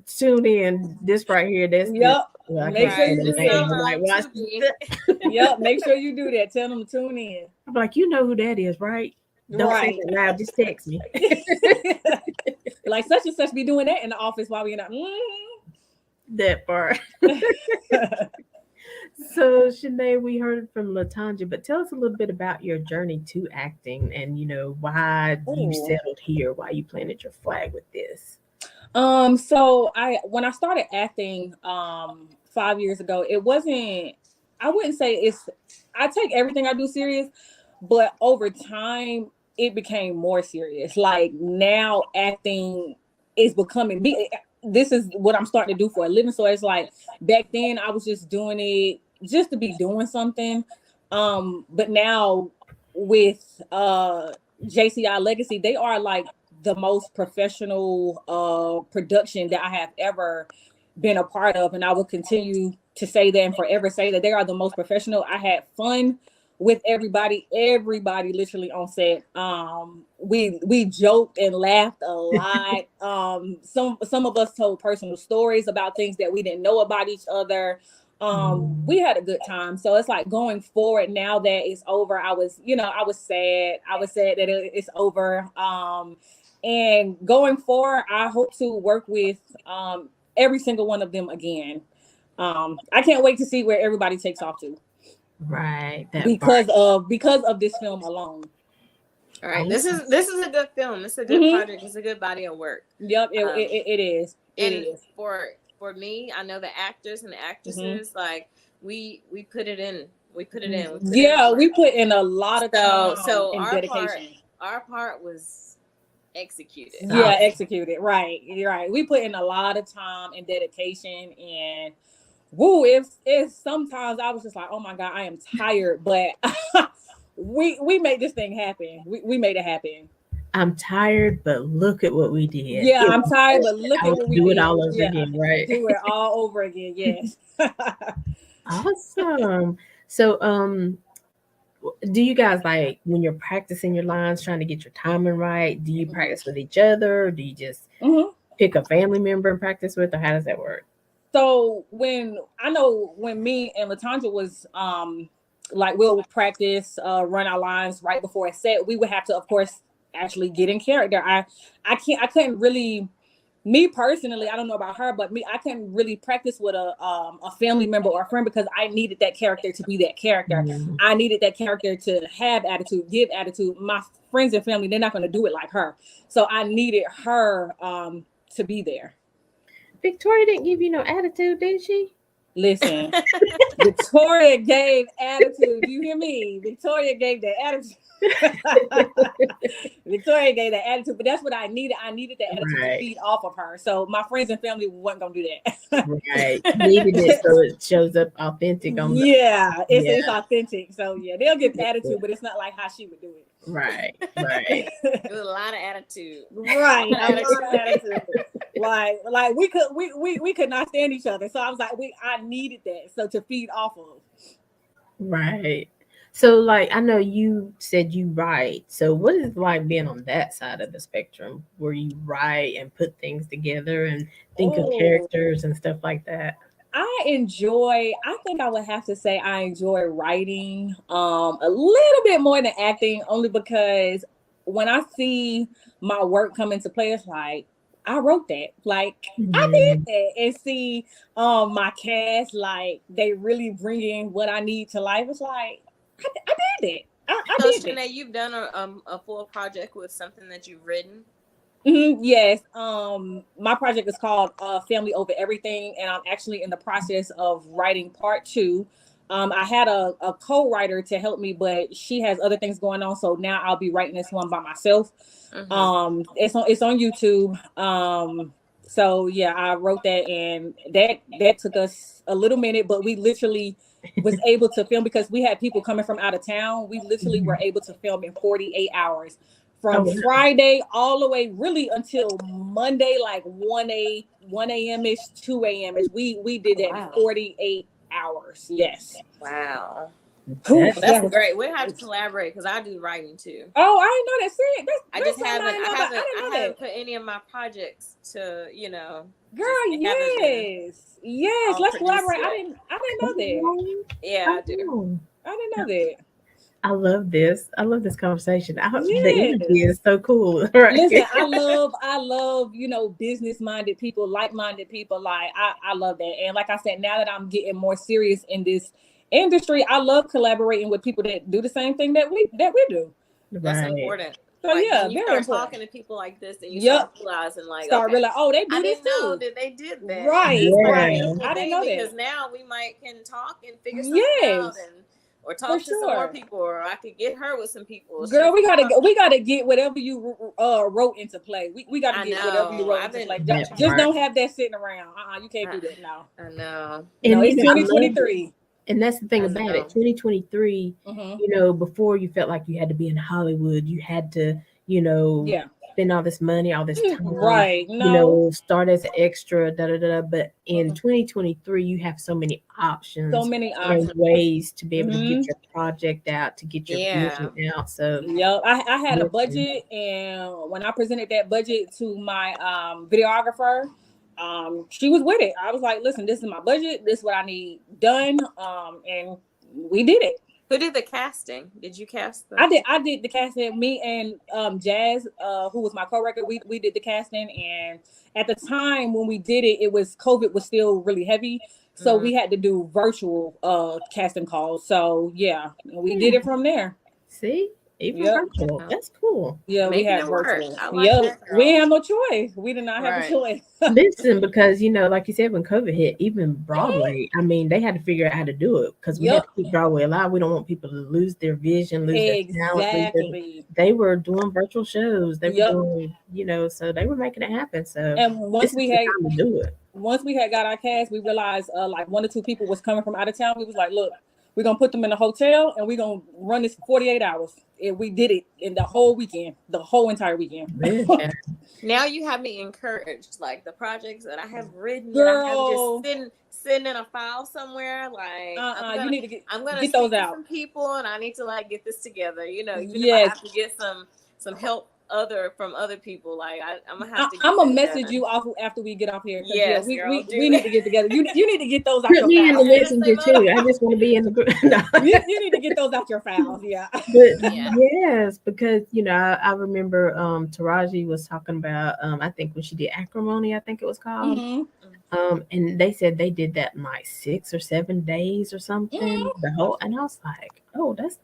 tune in. This right here, that's the." Yep. Well, I Make can't sure say Right. you the do The name, that. but summer like, on watch. Tubi. Yep. Make sure you do that. Tell them to tune in. I'm like, you know who that is, right? Don't say Right. it loud. Just text me. Like such and such be doing that in the office while we're not. That part. So, Shanae, we heard it from Latanja, but tell us a little bit about your journey to acting and, why you Ooh. settled here, why you planted your flag with this. So when I started acting 5 years ago, it wasn't, I wouldn't say I take everything I do serious, but over time it became more serious. Like now acting is becoming this is what I'm starting to do for a living. So it's like back then I was just doing it just to be doing something. But now with JCI Legacy, they are like the most professional production that I have ever been a part of, and I will continue to say that and forever say that they are the most professional. I had fun with everybody literally on set. We joked and laughed a lot. Some of us told personal stories about things that we didn't know about each other. We had a good time. So it's like going forward now that it's over, I was sad. I was sad that it's over. And going forward, I hope to work with every single one of them again. I can't wait to see where everybody takes off to Right. That because part. of this film alone. All right. This is a good film. It's a good project. It's a good body of work. Yep, it is. It and is. For me, I know the actors and the actresses, like we put it in. We put it in. We put in a lot of time and dedication. Our part was executed. Yeah, executed. Right. You're right. We put in a lot of time and dedication, and woo, it's sometimes I was just like, oh my God, I am tired, but we made this thing happen. We made it happen. I'm tired, but look at what we did. Yeah, I'm tired, but look at what we did. Do it all over again, right? Do it all over again. Yes. Awesome. So, do you guys, like, when you're practicing your lines, trying to get your timing right, do you practice with each other, or do you just pick a family member and practice with, or how does that work? So when me and Latanja was like we'll practice, run our lines right before a set, we would have to, of course, actually get in character. I couldn't really, me personally, I don't know about her, but me, I couldn't really practice with a family member or a friend because I needed that character to be that character. I needed that character to have attitude, give attitude. My friends and family, they're not going to do it like her. So I needed her to be there. Victoria didn't give you no attitude, did she? Listen, Victoria gave attitude. Do you hear me? Victoria gave that attitude. Victoria gave that attitude, but that's what I needed. I needed that attitude to feed off of her. So my friends and family wasn't gonna do that. Right. Needed it so it shows up authentic on the it's authentic. So yeah, they'll give attitude, but it's not like how she would do it. Right. It was a lot of attitude. Right. A lot of attitude. Like we could not stand each other. So I was like, I needed that. So to feed off of. Right. So, like, I know you said you write. So what is it like being on that side of the spectrum where you write and put things together and think of characters and stuff like that? I think I would have to say I enjoy writing a little bit more than acting, only because when I see my work come into play, it's like I wrote that. Like I did Mhm. that. And see my cast, like they really bring in what I need to life. It's like I did it. I So, did it. Shanae, you've done a full project with something that you've written. Yes. My project is called Family Over Everything, and I'm actually in the process of writing part two. I had a co-writer to help me, but she has other things going on, so now I'll be writing this one by myself. Mm-hmm. It's on YouTube. So yeah, I wrote that, and that took us a little minute, but we literally was able to film because we had people coming from out of town. We literally were Mhm. able to film in 48 hours Oh, from wow. Friday all the way really until Monday, like 1 a.m. ish, 2 a.m. ish. We did that in Wow. 48 hours. Yes. Wow. Whew, That, That's that was, great. We'll have to collaborate because I do writing too. oh, I didn't know that. See, I that's just something I haven't didn't I know about. I haven't didn't I know that. haven't put any of my projects to, just Girl, they haven't been yes. all Let's produced collaborate. yet. I didn't know come that. on. Yeah, I Come do. on. I didn't know that. I love this. I love this conversation. The energy Yes. is so cool, right? Listen, I love, business minded people, like minded people. Like I love that. And like I said, now that I'm getting more serious in this industry, I love collaborating with people that do the same thing that we do. That's Right. important. So Like yeah, when you very start important. talking to people like this, and you start Yep. realizing, like, Start okay, realizing, oh, they I do this didn't know too. that they did that, and Right, that's like a Yeah. right. beautiful I didn't thing know because that. now we might can talk and figure something out, Yes, or for talk to some more sure. people, or I could get her with some people. Girl, She's we gotta get whatever you wrote into play. We gotta I get whatever you know. wrote I've into been play. That Just part. don't have that sitting around. You can't I, do that. No, I know. no, And it's I love, 2023. and that's the thing I about it. know. 2023, Mm-hmm. before you felt like you had to be in Hollywood, you had to, you know, Yeah. spend all this money, all this time, Right. No. start as an extra, da da da. But in Mm-mm. 2023, you have so many So options many and options. ways to be able to get Mm-hmm. your project out, to get your Yeah. vision out. So, Yep. I had a listen, budget, and when I presented that budget to my videographer, she was with it. I was like, listen, this is my budget, this is what I need done. And we did it. Who did the casting? Did you cast the? I did the casting. Me and Jazz, who was my co-worker, we did the casting. And at the time when we did it, it was COVID was still really heavy, so Mm, we had to do virtual casting calls. So yeah, we yeah, did it from there. see, even Yep. virtual, yeah. that's cool. Yeah, we Making had it work. virtual. I like Yep. that, We girl. didn't have no choice. We did not have a Right. choice. Listen, because like you said, when COVID hit, even Broadway, I mean, they had to figure out how to do it because we had Yep. to keep Broadway alive. We don't want people to lose their vision, lose their talent, lose their. Exactly. They were doing virtual shows. They were Yep. doing, so they were making it happen. So And this is the time to do it. once we had got our cast, we realized like one or two people was coming from out of town. We was like, look, we're gonna put them in a hotel and we're gonna run this for 48 hours. And we did it in the whole weekend, the whole entire weekend. Listen, Now you have me encouraged. Like the projects that I have written, that I have just Girl, sitting in a file somewhere. Like you need to I'm gonna get those speak to out. some people, and I need to like get this together. Even if I Yes. have to get some help from other people, like I'm gonna have to I'm get gonna that message done. you off after we get off here because yeah, Yes, we, girl, we do we need to that. get together. You need to get those out put your me in the files. Yes, messenger they too. love. I just want to be in the group. No. You need to get those out your files. Yeah. But Yeah. yes, because I remember Taraji was talking about I think when she did Acrimony, I think it was called. Mm-hmm. And they said they did that in like 6 or 7 days or something. Mm-hmm. The whole and I was like, oh, that's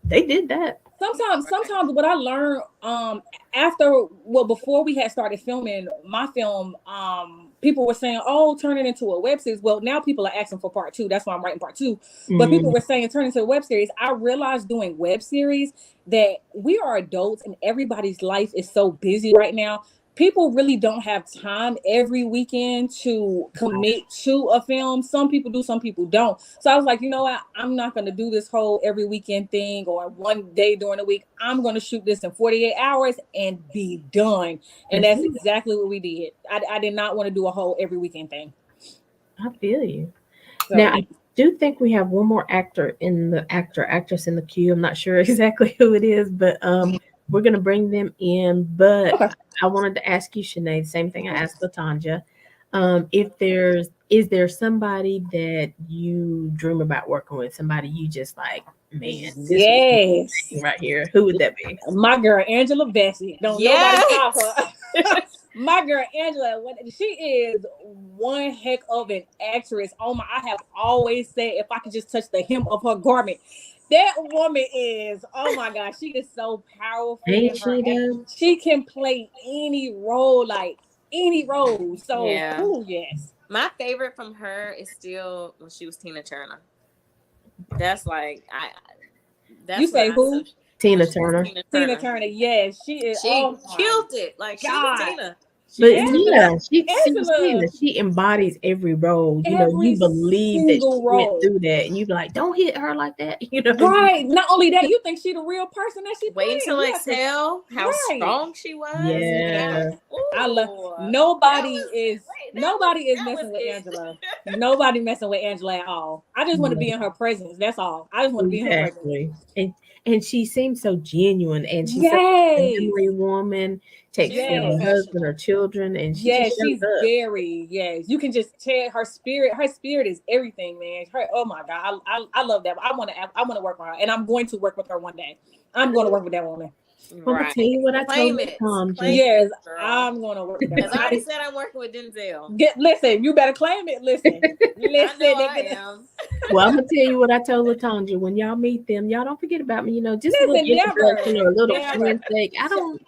they did that. Right. Sometimes what I learned before we had started filming my film, people were saying, oh, turn it into a web series. Well, now people are asking for part two. That's why I'm writing part two. But people Mm, were saying turn it into a web series. I realized doing web series that we are adults and everybody's life is so busy right now. People really don't have time every weekend to commit to a film. Some people do, some people don't. So I was like, you know what? I'm not going to do this whole every weekend thing or one day during the week. I'm going to shoot this in 48 hours and be done. And that's that's it. exactly what we did. I did not want to do a whole every weekend thing. I feel you. So Now yeah. I do think we have one more actress in the queue. I'm not sure exactly who it is, but we're gonna bring them in. But Okay. I wanted to ask you, Sinead, the same thing I asked Latanja. If there's is there somebody that you dream about working with? Somebody you just like, man, this would be the Yes. thing right here. Who would that be? My girl Angela Bassett. Don't nobody stop Yes. her. My girl Angela, she is one heck of an actress. Oh my! I have always said if I could just touch the hem of her garment, that woman is. Oh my gosh, she is so powerful Ain't in her she act. though? She can play any role, like any role. So, Yeah. oh yes, My favorite from her is still when she was Tina Turner. That's like I. you That's what say I. who? Tina When she was Turner. Tina Tina Turner, Turner. Yes, she is. she Oh my killed it. Like she was God, Tina. She But was Tina. Angela, yeah, she was saying Angela, that she embodies every role. You know, you every believe that single she went role. through that, and you be like, "Don't hit her like that." You know, Right. Not only that, you think she the real person that she Wait playing. until You have to. exhale. How Right. strong she was. Yes. yeah. I love Ooh. That nobody was is wait. nobody is That was messing with it. Angela. Nobody messing with Angela at all. I just want to be in her presence. That's all. I just want to be in her presence. Exactly. And she seems so genuine, and she's such a Yes. family woman, takes She's care of her Yes. husband, professional. her children, and she just Yes, shows she's up. very, yes. You can just tell her spirit. Her spirit is everything, man. Her, oh my God. I love that. I want to work with her. And I'm going to work with her one day. I'm going to work with that woman. I'm gonna tell you Right. what I told Claim it. Latanja. Claim Yes, it, girl. I'm gonna work with that As one. I already said, I'm working with Denzel. Listen, you better claim it. Listen. I know Listen, I am. Well, I'm gonna tell you what I told Latanja. When y'all meet them, y'all don't forget about me. You know, just a little listen, introduction never, or a little never. handshake. I don't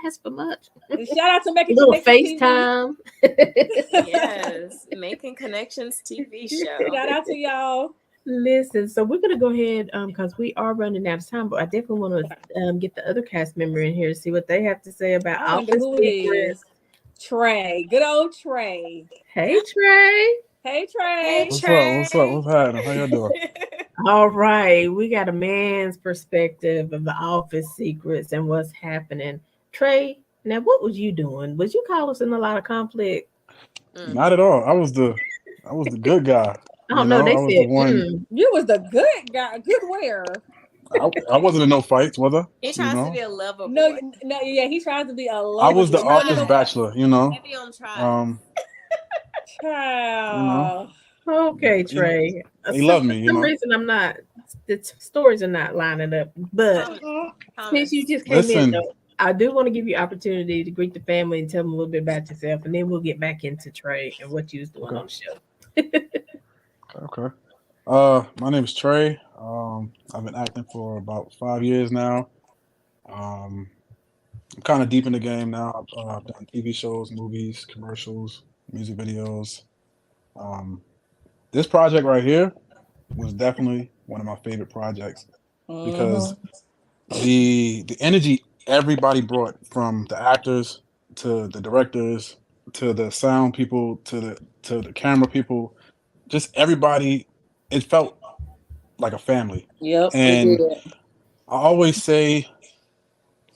ask for much. Shout out to A Making little Connections TV. FaceTime. Yes. Making Connections TV show. Shout out to y'all. Listen, so we're gonna go ahead because we are running out of time, but I definitely want to get the other cast member in here to see what they have to say about I wonder Office who it Secrets. is. Trey, good old Trey. Hey Trey. Hey Hey, Trey. What's up? What's up? Trey. What's happening? How y'all doing? All right, we got a man's perspective of the Office Secrets and what's happening. Trey, now what was you doing? Was you causing a lot of conflict? Mm. Not at all. I was the good guy. I You don't know. know, They I was the said, one. You was the good guy. Good where? I wasn't in no fights, was I? He You tries to know, be a lover No, boy. no, yeah, he tries to be a I lover was the boy. You wasn't in office no bachelor. You know, Heavy on tries. um, you know, child. okay, he, Trey. he So loved for me. You some know, reason, I'm not. The stories are not lining up. But Thomas. since you Thomas. just came in, listen. though, I do want to give you opportunity to greet the family and tell them a little bit about yourself, and then we'll get back into Trey and what you was doing Okay, on the show. okay. My name is Trey. I've been acting for about 5 years now. Um, I'm kind of deep in the game now. I've done TV shows, movies, commercials, music videos. Um, this project right here was definitely one of my favorite projects because Mm-hmm. the energy everybody brought, from the actors to the directors to the sound people to the camera people, just everybody, it felt like a family. Yep, it And did. I always say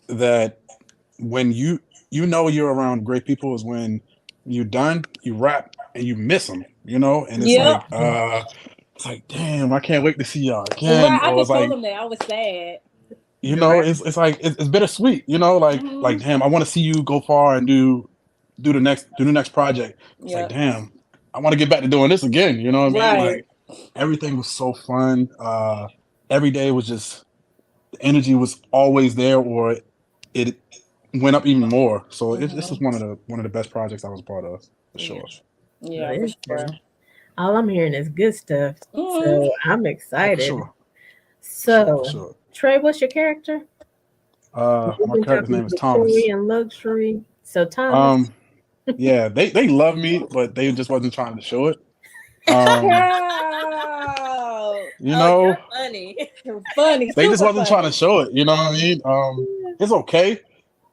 that when you know you're around great people is when you're done, you rap and you miss them, you know, and Yep. it's like, damn, I can't wait to see y'all again. Right. I Or it's just told like, him that. I was sad. you know, Right. it's like it's bittersweet, you know, like Mm-hmm. damn, I want to see you go far and do the next project. It's like, Yep. damn, I want to get back to doing this again. You know what I mean? Right. Like everything was so fun. Every day was just, the energy was always there, or it went up even more. So this is Mm-hmm. one of the best projects I was a part of, for Yeah. sure. Yeah, for Listen, sure. all I'm hearing is good stuff, Mm-hmm. so I'm Oh, for excited. sure, for sure, for So, sure. Trey, what's your character? We've My been character's talking name is Thomas. Victorian luxury. So, Thomas, Um, yeah, they love me, but they just wasn't trying to show it. Um, Child. you Oh, you're know, funny. You're funny. they just Super wasn't trying to funny. show it. You know what I mean? It's okay,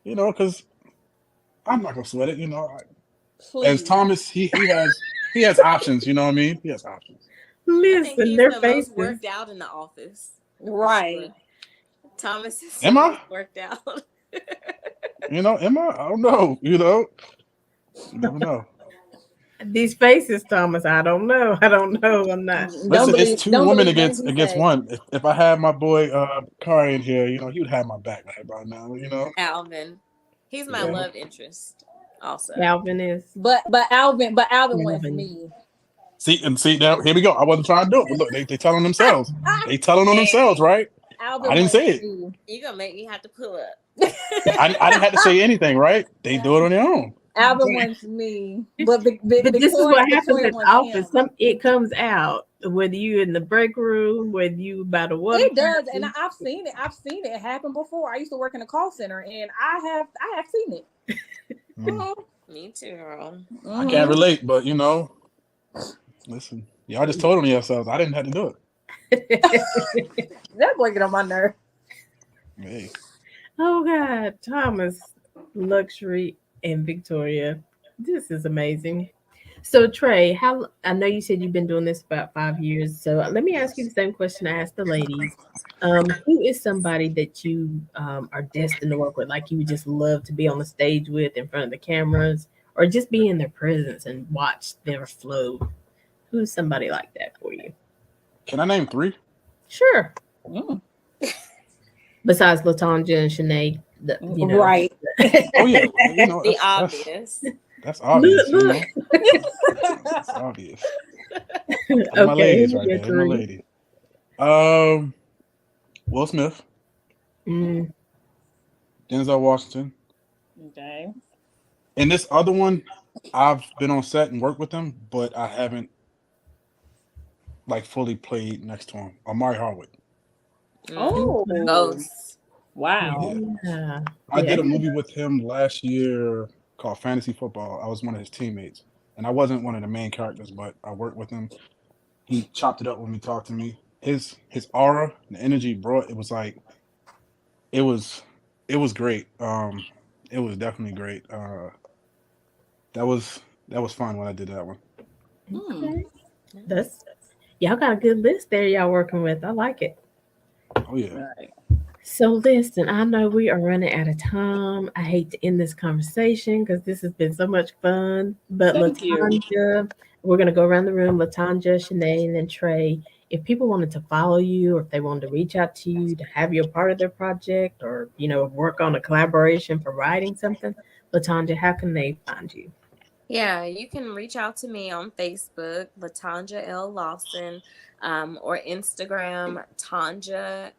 you know, because I'm not gonna sweat it. You know, as Please. Thomas, he has options. You know what I mean? He has options. I think listen, he's their the most faces. worked out in the office. For Right. sure. Thomas is the Am I? most worked out. You know, am I? I don't know. You know, you never know. These faces, Thomas. I don't know. I don't know. I'm not. Don't Listen, it's believe two don't women believe nothing he against say. one. If I had my boy Kari in here, you know, he would have my back right by now. You know, Alvin. He's my yeah. love interest. also. Alvin is. But Alvin wants Alvin. me. See now, here we go. I wasn't trying to do it, but look, they telling themselves. They telling on themselves, right? Alvin I didn't wants say it. me. You gonna make me have to pull up. I didn't have to say anything, right? They do it on their own. Alvin wants me, but But this is what happens Victoria at the wants office. him. It comes out whether you in the break room, whether you by the water. It does, and I've seen it. I've seen it happen before. I used to work in a call center, and I have seen it. Me too, girl. I can't relate, but listen, y'all just told on yourselves. I didn't have to do it. That boy get on my nerve. Hey. Oh God, Thomas, Luxury, and Victoria. This is amazing. So Trey, I know you said you've been doing this about 5 years. So let me ask you the same question I asked the ladies. Who is somebody that you are destined to work with? Like you would just love to be on the stage with in front of the cameras, or just be in their presence and watch their flow? Who's somebody like that for you? Can I name 3? Sure. Besides Latanja and Sinead, Right. Oh yeah, The obvious. That's obvious. Look. That's obvious. Those are my Okay, ladies who's right your there. My 3? lady. Will Smith, Mm, Denzel Washington, Okay. and this other one, I've been on set and worked with him, but I haven't like fully played next to him. Amari Hardwick. Oh, Ghosts. wow. yeah. I did a movie with him last year called Fantasy Football. I was one of his teammates, and I wasn't one of the main characters, but I worked with him. He chopped it up when he talked to me. His aura, the energy he brought, it was great. It was definitely great. That was fun when I did that one. Okay. That's y'all got a good list there y'all working with. I like it. Oh yeah. Right. So listen, I know we are running out of time. I hate to end this conversation because this has been so much fun. But Thank you. Latanja, we're gonna go around the room. Latanja, Shanae, and then Trey. If people wanted to follow you, or if they wanted to reach out to you to have you a part of their project, or work on a collaboration for writing something, Latanja, how can they find you? Yeah, you can reach out to me on Facebook, Latanja L. Lawson, or Instagram, Tanja_La,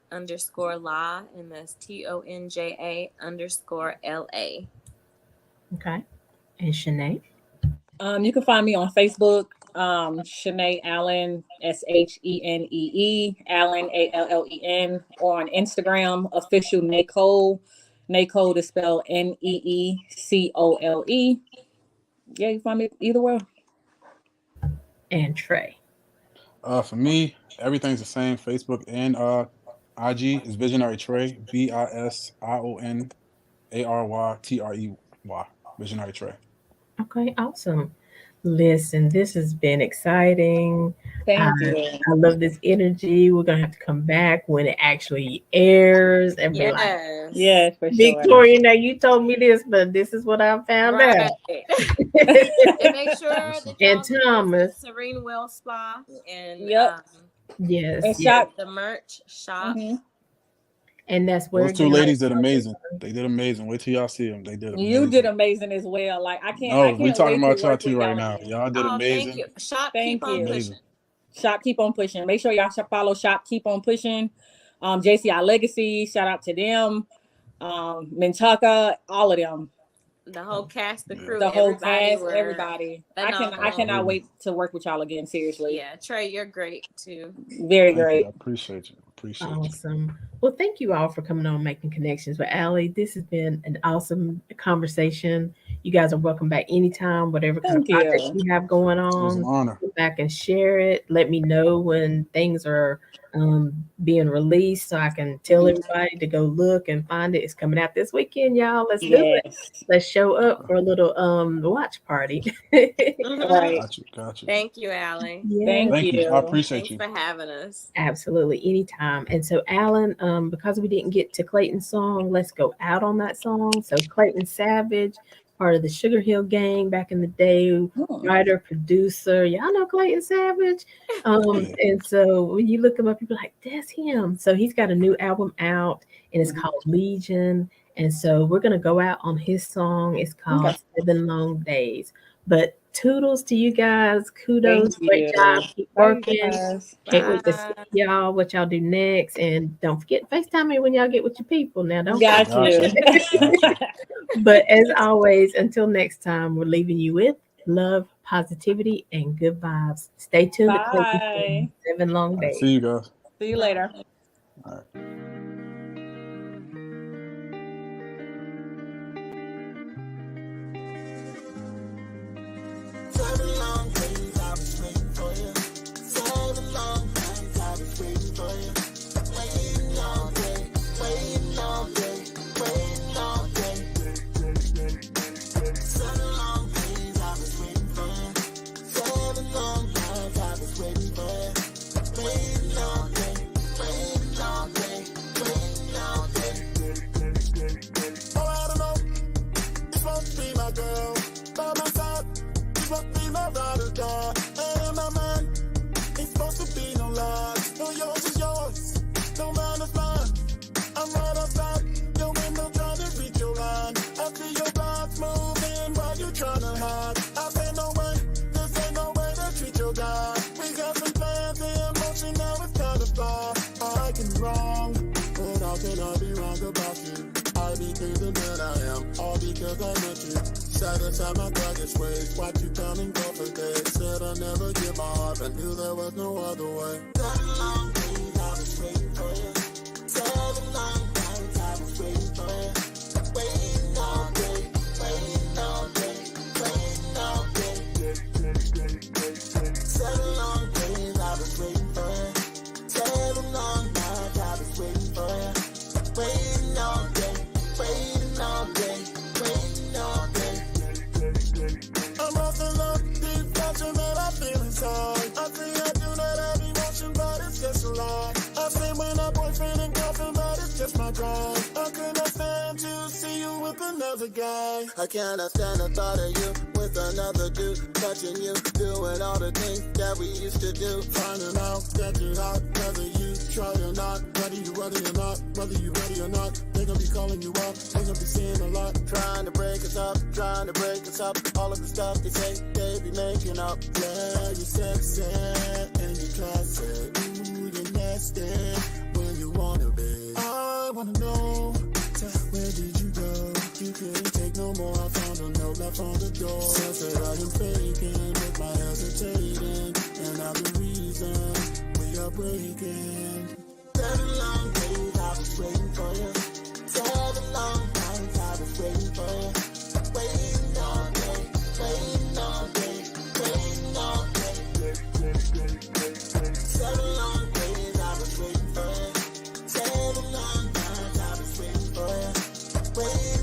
and that's TONJA_LA. Okay. And Shanae? You can find me on Facebook, Shanae Allen, SHENEE, Allen, ALLEN, or on Instagram, official Nicole. Nicole is spelled NEECOLE. Yeah, you find me either way. And Trey. For me, everything's the same. Facebook and IG is Visionary Trey. VISIONARYTREY. Visionary Trey. Okay, awesome. Listen, this has been exciting. I, Thank you. I love this energy. We're gonna have to come back when it actually airs and be like, Yes. Yes, for sure. Victoria, now you told me this, but this is what I found Right. out. And make sure that And y'all visit Thomas. Serene Well Spa and Yep. Yes, And yes. shop. the merch shop. And that's where Those two again, ladies did amazing. They did amazing. Wait till y'all see them. They did amazing. You did amazing as well. Like I No, can't we talking wait about to y'all work two with right y'all now. again. Y'all did Oh, amazing. thank you. Shop, Thank keep on you. pushing. Shop, keep on pushing. Make sure y'all should follow Shop, keep on pushing. JCI Legacy, shout out to them. Mintaka, all of them. The whole cast, the crew, The whole everybody cast, were everybody. I phenomenal. cannot wait to work with y'all again. Seriously. Yeah, Trey, you're great too. Very Thank you. great. I appreciate you. Appreciate you. awesome. Well, thank you all for coming on Making Connections with Aly. This has been an awesome conversation. You guys are welcome back anytime, whatever kind of Thank project you. you have going It was an on. honor. Come back and share it. Let me know when things are being released so I can tell everybody to go look and find it. It's coming out this weekend, y'all. Let's do it. Yes. Let's show up for a little watch party. Right. Got you. Thank you, Aly. Yeah. Thank you. you. I appreciate Thanks you. for having us. Absolutely, anytime. And so, Alan, because we didn't get to Clayton's song, let's go out on that song. So, Clayton Savage, part of the Sugar Hill Gang back in the day, writer, producer. Y'all know Clayton Savage. And so, when you look him up, you're like, that's him. So, he's got a new album out, and it's called Legion. And so we're going to go out on his song. It's called Okay. 7 Long Days. But toodles to you guys. Thank Kudos. Great you. job. Keep Bye, you working. guys. Can't wait to see Bye. y'all, what y'all do next. And don't forget FaceTime me when y'all get with your people. Now, don't Got Got you. you. Got you. But as always, until next time, we're leaving you with love, positivity, and good vibes. Stay tuned to Clayton's Bye. 7 Long All right, Days. see you guys. See you later. All right. Satisfied my thuggish ways. Watch you come and go for days. Said I'll never give my heart, but knew there was no other way. 7 long days I was waiting for you. 7 long nights I was waiting for you. Waiting all day, waiting all day, waiting all day. 7 long days I was waiting for you. 7 long nights I was waiting for you. Waiting all day, waiting all day, waiting all day. I'm off in love, deep passion that I feel inside. I think I do not have emotion, but it's just a lie. I say when I'm boyfriend and girlfriend, but it's just my drive. I could not stand to see you with another guy. I cannot stand the thought of you with another dude, touching you, doing all the things that we used to do. Finding out that you're hot, whether you try or not, whether you ready or not, whether you ready or not. They gonna be calling you up, they gonna be seeing a lot, trying to break us up, trying to break us up. All of the stuff they say they be making up. Yeah, you're sexy and you're classy. Ooh, you're nasty when you wanna be. I wanna know, where did you go? You couldn't take no more. I found a note left on the door. Says that I am faking with my hesitating, and I'm the reason we are breaking. 7 long days I was waiting for you. 7 long nights I was waiting for you. Waiting all day, waiting all day, waiting all day. 7 long days I was waiting for you. 7 long nights I was waiting for you. Waiting